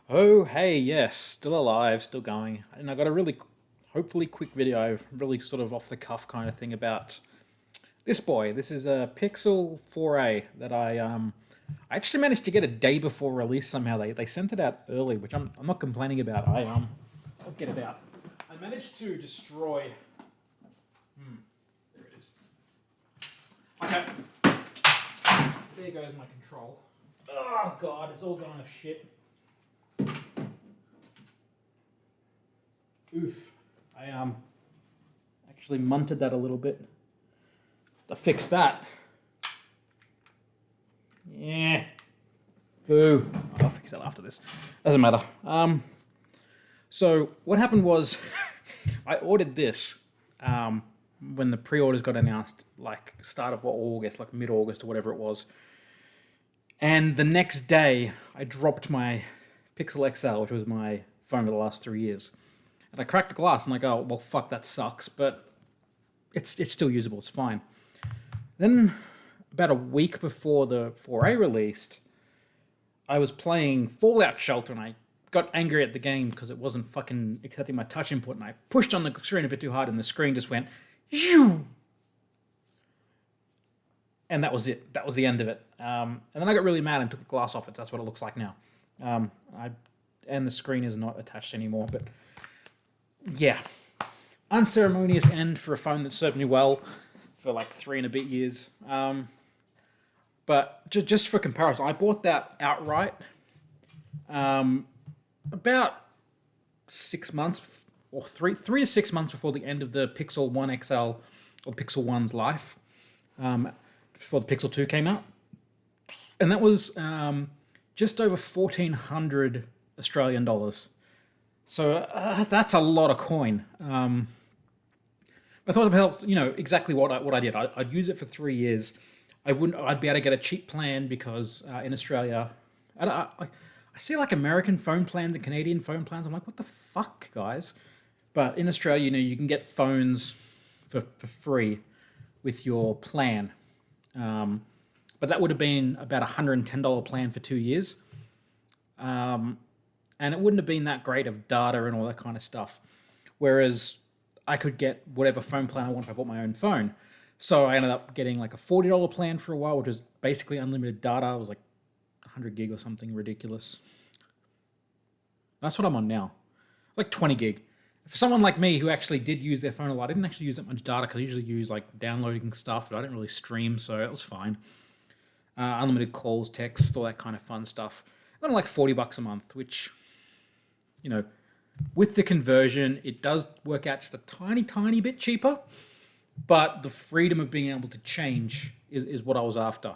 Oh, hey, yes, still alive, still going. And I got a really, hopefully quick video, really sort of off the cuff kind of thing about this boy. This is a Pixel 4a that I actually managed to get a day before release somehow. They sent it out early, which I'm not complaining about. I'll get it out. I managed to destroy. There it is. Okay, there goes my control. Oh god, it's all going to shit. Oof. I actually munted that a little bit to fix that. Yeah. Boo. I'll fix that after this. Doesn't matter. So what happened was I ordered this when the pre-orders got announced, like start of August, like mid-August or whatever it was. And the next day I dropped my Pixel XL, which was my phone for the last 3 years. And I cracked the glass and I go, well, fuck, that sucks, but it's still usable, it's fine. Then, about a week before the 4A released, I was playing Fallout Shelter and I got angry at the game because it wasn't fucking accepting my touch input and I pushed on the screen a bit too hard and the screen just went, Shoo! And that was it. That was the end of it. And then I got really mad and took the glass off it. That's what it looks like now. And the screen is not attached anymore, but yeah, unceremonious end for a phone that served me well for like 3 and a bit years. But just for comparison, I bought that outright about 6 months or three to 6 months before the end of the Pixel 1 XL or Pixel 1's life, before the Pixel 2 came out. And that was just over 1,400 Australian dollars. So that's a lot of coin. I thought about exactly what I did. I'd use it for 3 years. I'd be able to get a cheap plan because in Australia, I see like American phone plans and Canadian phone plans. I'm like, what the fuck, guys? But in Australia, you can get phones for free with your plan. But that would have been about $110 plan for 2 years. And it wouldn't have been that great of data and all that kind of stuff. Whereas I could get whatever phone plan I want if I bought my own phone. So I ended up getting like a $40 plan for a while, which was basically unlimited data. It was like 100 gig or something ridiculous. That's what I'm on now, like 20 gig. For someone like me who actually did use their phone a lot, I didn't actually use that much data because I usually use like downloading stuff, but I didn't really stream, so it was fine. Unlimited calls, text, all that kind of fun stuff. I like $40 a month, which, with the conversion, it does work out just a tiny, tiny bit cheaper. But the freedom of being able to change is what I was after.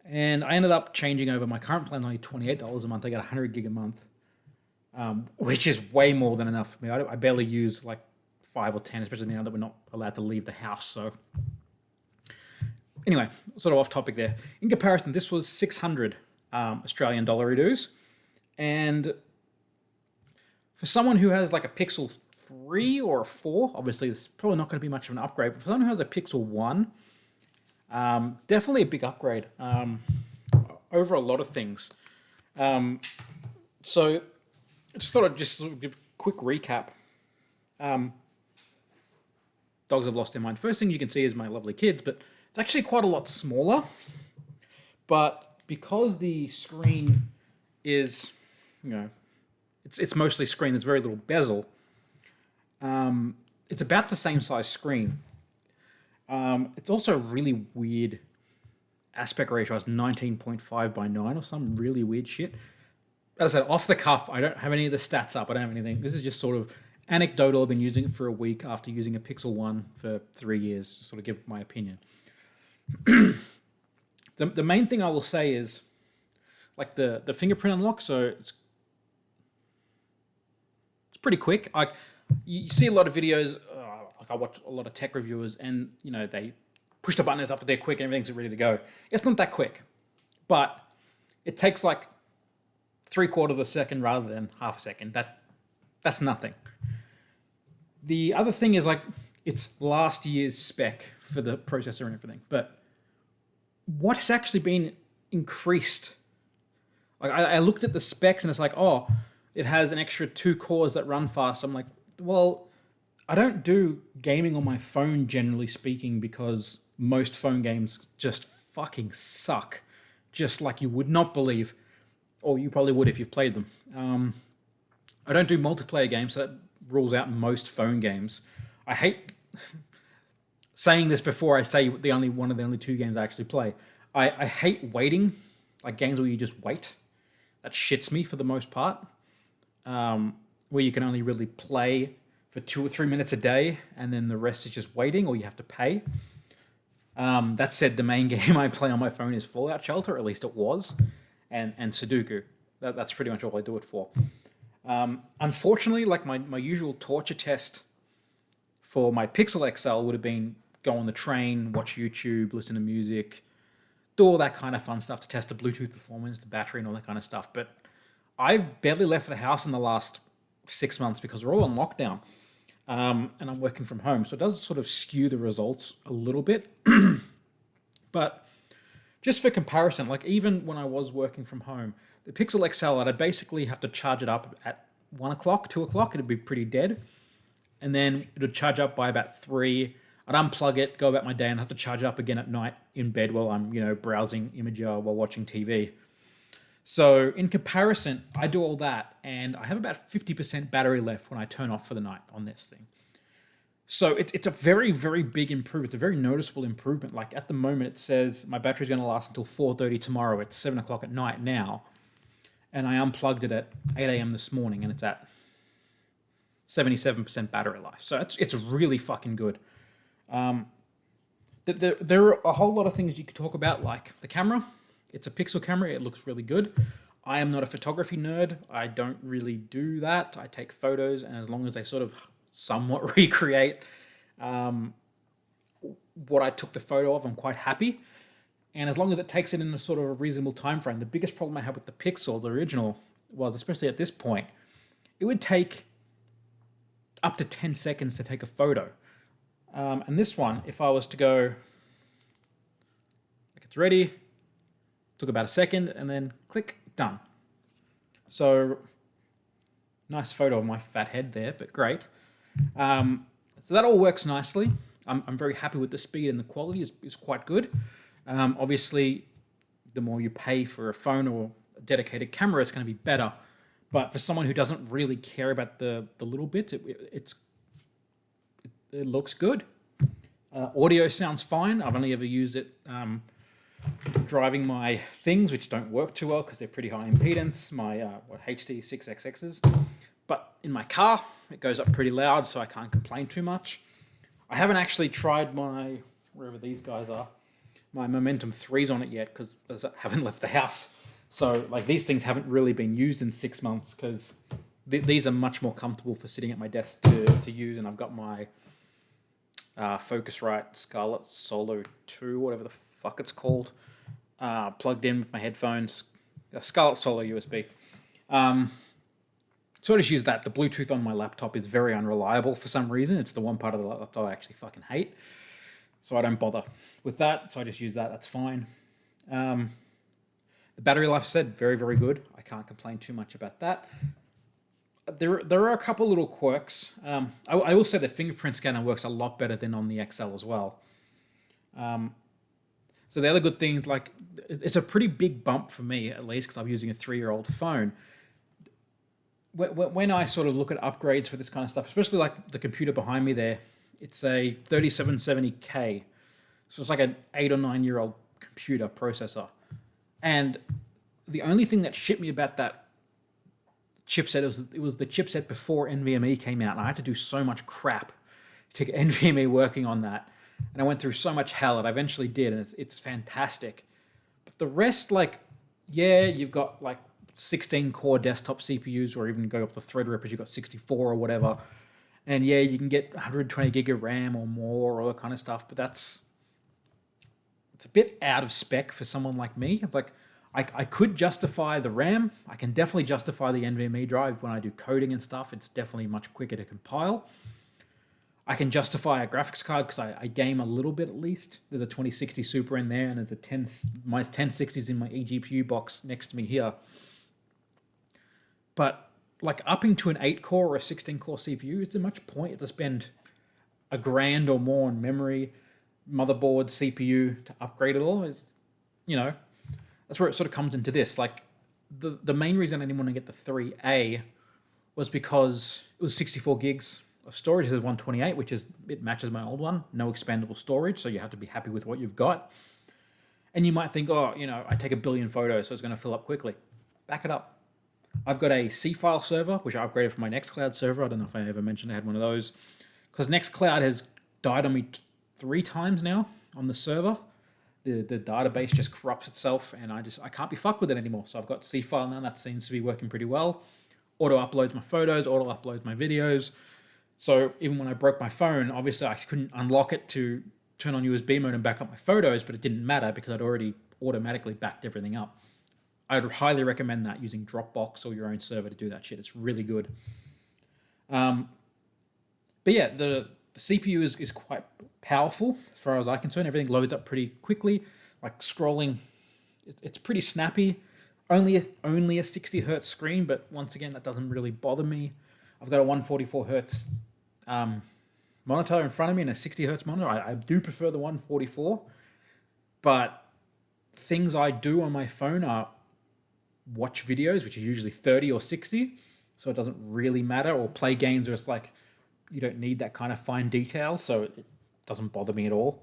And I ended up changing over. My current plan's only $28 a month. I got 100 gig a month, which is way more than enough for me. I barely use like 5 or 10, especially now that we're not allowed to leave the house. So anyway, sort of off topic there. In comparison, this was 600 Australian dollar dues. And for someone who has like a Pixel 3 or a 4, obviously it's probably not going to be much of an upgrade, but for someone who has a Pixel 1, definitely a big upgrade over a lot of things. So I just thought I'd just sort of give a quick recap. Dogs have lost their mind. First thing you can see is my lovely kids, but it's actually quite a lot smaller. But because the screen is, it's mostly screen, there's very little bezel. It's about the same size screen. It's also a really weird aspect ratio. It's 19.5 by 9 or some really weird shit. As I said, off the cuff, I don't have any of the stats up. I don't have anything. This is just sort of anecdotal. I've been using it for a week after using a Pixel 1 for 3 years to sort of give my opinion. The main thing I will say is like the fingerprint unlock. So it's pretty quick. Like you see a lot of videos. Like I watch a lot of tech reviewers, and they push the buttons up there quick, and everything's ready to go. It's not that quick, but it takes like 3/4 of a second rather than half a second. That's nothing. The other thing is like it's last year's spec for the processor and everything, but what has actually been increased Like I looked at the specs and it's like, oh, it has an extra 2 cores that run fast. I'm like, well, I don't do gaming on my phone generally speaking because most phone games just fucking suck, just like you would not believe, or you probably would if you've played them. I don't do multiplayer games, so that rules out most phone games. I hate saying this before I say the only one of the only two games I actually play. I hate waiting, like games where you just wait. That shits me for the most part. Where you can only really play for 2 or 3 minutes a day, and then the rest is just waiting, or you have to pay. That said, the main game I play on my phone is Fallout Shelter, at least it was, and Sudoku. That's pretty much all I do it for. Unfortunately, like my usual torture test for my Pixel XL would have been go on the train, watch YouTube, listen to music, do all that kind of fun stuff to test the Bluetooth performance, the battery, and all that kind of stuff. But I've barely left the house in the last 6 months because we're all on lockdown, and I'm working from home. So it does sort of skew the results a little bit. But just for comparison, like even when I was working from home, the Pixel XL, I'd basically have to charge it up at 1 o'clock, 2 o'clock. It'd be pretty dead. And then it would charge up by about 3. I'd unplug it, go about my day, and have to charge it up again at night in bed while I'm, browsing Imgur while watching TV. So in comparison, I do all that, and I have about 50% battery left when I turn off for the night on this thing. So it's a very, very big improvement. It's a very noticeable improvement. Like at the moment, it says my battery's going to last until 4:30 tomorrow. It's 7 o'clock at night now, and I unplugged it at 8 a.m. this morning, and it's at 77% battery life. So it's really fucking good. There are a whole lot of things you could talk about, like the camera. It's a Pixel camera. It looks really good. I am not a photography nerd. I don't really do that. I take photos, and as long as they sort of somewhat recreate what I took the photo of, I'm quite happy. And as long as it takes it in a sort of a reasonable time frame. The biggest problem I had with the Pixel, the original, was, especially at this point, it would take up to 10 seconds to take a photo. And this one, if I was to go, like it's ready, took about a second, and then click, done. So, nice photo of my fat head there, but great. So that all works nicely. I'm very happy with the speed, and the quality is quite good. Obviously, the more you pay for a phone or a dedicated camera, it's going to be better. But for someone who doesn't really care about the little bits, it looks good. Audio sounds fine. I've only ever used it driving my things, which don't work too well because they're pretty high impedance, my HD6XXs. But in my car, it goes up pretty loud, so I can't complain too much. I haven't actually tried wherever these guys are, my Momentum 3s on it yet because I haven't left the house. So like these things haven't really been used in 6 months because these are much more comfortable for sitting at my desk to use, and I've got my Focusrite Scarlett Solo 2, whatever the fuck it's called, plugged in with my headphones. Scarlett Solo USB. So I just use that. The Bluetooth on my laptop is very unreliable for some reason. It's the one part of the laptop I actually fucking hate. So I don't bother with that. So I just use that. That's fine. The battery life, I said, very, very good. I can't complain too much about that. There are a couple little quirks. I will say the fingerprint scanner works a lot better than on the XL as well. So the other good things, like it's a pretty big bump for me, at least, because I'm using a 3-year-old phone. When I sort of look at upgrades for this kind of stuff, especially like the computer behind me there, it's a 3770K. So it's like an 8 or 9-year-old computer processor. And the only thing that shit me about that chipset, it was the chipset before NVMe came out, and I had to do so much crap to get NVMe working on that. And I went through so much hell, and I eventually did, and it's fantastic. But the rest, like, yeah, you've got like 16-core desktop CPUs, or even go up to Threadripper, you've got 64 or whatever. And yeah, you can get 120 gig of RAM or more, or all that kind of stuff, but it's a bit out of spec for someone like me. It's like, I could justify the RAM. I can definitely justify the NVMe drive when I do coding and stuff. It's definitely much quicker to compile. I can justify a graphics card because I game a little bit at least. There's a 2060 Super in there, and there's my 1060s in my eGPU box next to me here. But like upping to an 8 core or a 16 core CPU, is there much point to spend $1,000 or more on memory, motherboard, CPU to upgrade it all? Is, you know, that's where it sort of comes into this. Like the main reason I didn't want to get the 3A was because it was 64 gigs of storage. It has 128, which is, it matches my old one. No expandable storage, so you have to be happy with what you've got. And you might think, oh, I take 1 billion photos, so it's going to fill up quickly. Back it up. I've got a C-File server, which I upgraded from my Nextcloud server. I don't know if I ever mentioned I had one of those. Because Nextcloud has died on me 3 times now on the server. The database just corrupts itself, and I can't be fucked with it anymore. So I've got C-File now. That seems to be working pretty well. Auto uploads my photos, auto uploads my videos. So even when I broke my phone, obviously I couldn't unlock it to turn on USB mode and back up my photos, but it didn't matter because I'd already automatically backed everything up. I'd highly recommend that, using Dropbox or your own server to do that shit. It's really good. But yeah, the CPU is quite powerful as far as I'm concerned. Everything loads up pretty quickly. Like scrolling, it's pretty snappy. Only a 60 hertz screen, but once again, that doesn't really bother me. I've got a 144 hertz monitor in front of me and a 60 hertz monitor. I do prefer the 144, but things I do on my phone are watch videos, which are usually 30 or 60, so it doesn't really matter, or play games where it's like you don't need that kind of fine detail, so it doesn't bother me at all.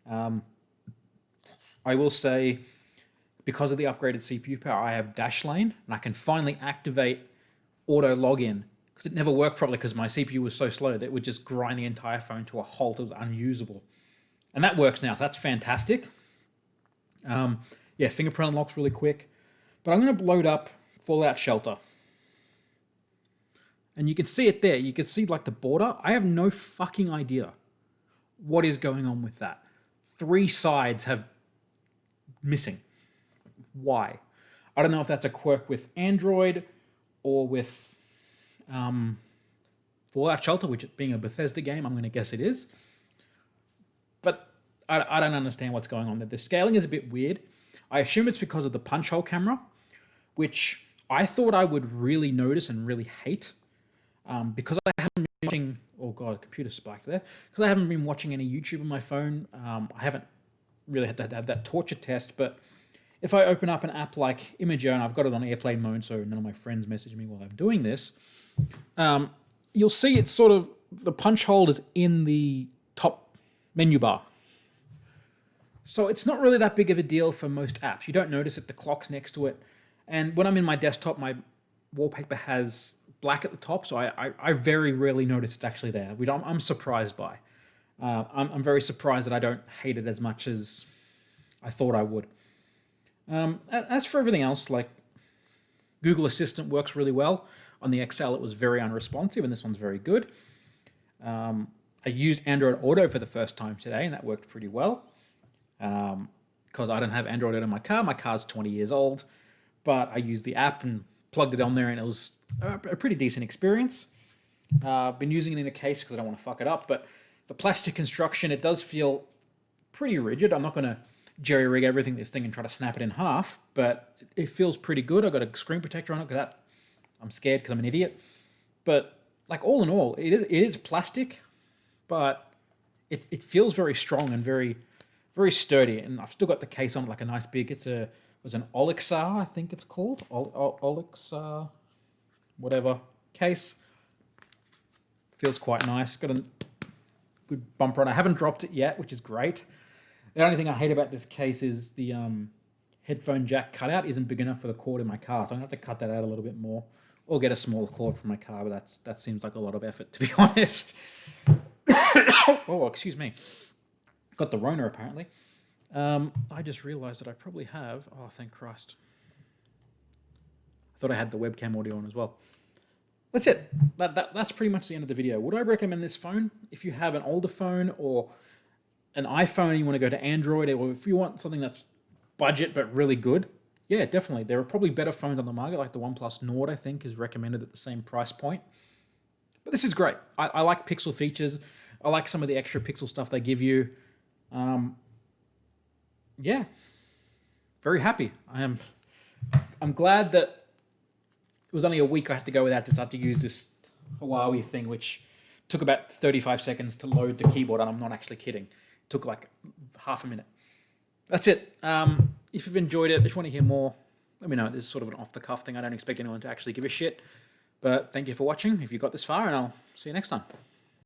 I will say, because of the upgraded CPU power, I have Dashlane, and I can finally activate auto login, because it never worked properly because my CPU was so slow that it would just grind the entire phone to a halt. It was unusable. And that works now, so that's fantastic. Yeah, fingerprint unlocks really quick. But I'm going to load up Fallout Shelter. And you can see it there. You can see like the border. I have no fucking idea what is going on with that. 3 sides have missing. Why? I don't know if that's a quirk with Android or with Fallout Shelter, which being a Bethesda game, I'm going to guess it is. But I don't understand what's going on there. The scaling is a bit weird. I assume it's because of the punch hole camera, which I thought I would really notice and really hate, because I haven't been watching, oh god, computer spiked there, because I haven't been watching any YouTube on my phone. I haven't really had to have that torture test, but if I open up an app like Imager, and I've got it on airplane mode so none of my friends message me while I'm doing this, you'll see it's sort of, the punch hole is in the top menu bar. So it's not really that big of a deal for most apps. You don't notice it, the clock's next to it. And when I'm in my desktop, my wallpaper has black at the top, so I very rarely notice it's actually there, which I'm surprised by. I'm very surprised that I don't hate it as much as I thought I would. As for everything else, like Google Assistant works really well. On the XL, it was very unresponsive, and this one's very good. I used Android Auto for the first time today, and that worked pretty well. Because I don't have Android Auto in my car. My car's 20 years old, but I used the app and plugged it on there, and it was a pretty decent experience. I've been using it in a case because I don't want to fuck it up, but the plastic construction, it does feel pretty rigid. I'm not going to jerry rig everything this thing and try to snap it in half, but it feels pretty good. I've got a screen protector on it because I'm scared because I'm an idiot. But like all in all, it is plastic, but it feels very strong and very, very sturdy. And I've still got the case on it, like a nice big, it was an Olexar, I think it's called. Olexar, whatever, case. Feels quite nice. Got a good bumper on it. I haven't dropped it yet, which is great. The only thing I hate about this case is the headphone jack cutout isn't big enough for the cord in my car, so I'm going to have to cut that out a little bit more, or get a smaller cord for my car, but that seems like a lot of effort, to be honest. Oh, excuse me. Got the Rona, apparently. I just realised that I probably have... Oh, thank Christ. I thought I had the webcam audio on as well. That's it. That's pretty much the end of the video. Would I recommend this phone? If you have an older phone or an iPhone and you want to go to Android, or if you want something that's budget but really good, yeah, definitely. There are probably better phones on the market, like the OnePlus Nord, I think, is recommended at the same price point. But this is great. I like pixel features. I like some of the extra pixel stuff they give you. Yeah, very happy. I'm glad that it was only a week I had to go without to start to use this Huawei thing, which took about 35 seconds to load the keyboard, and I'm not actually kidding. It took like half a minute. That's it. If you've enjoyed it, if you want to hear more, let me know. This is sort of an off-the-cuff thing. I don't expect anyone to actually give a shit. But thank you for watching, if you got this far, and I'll see you next time.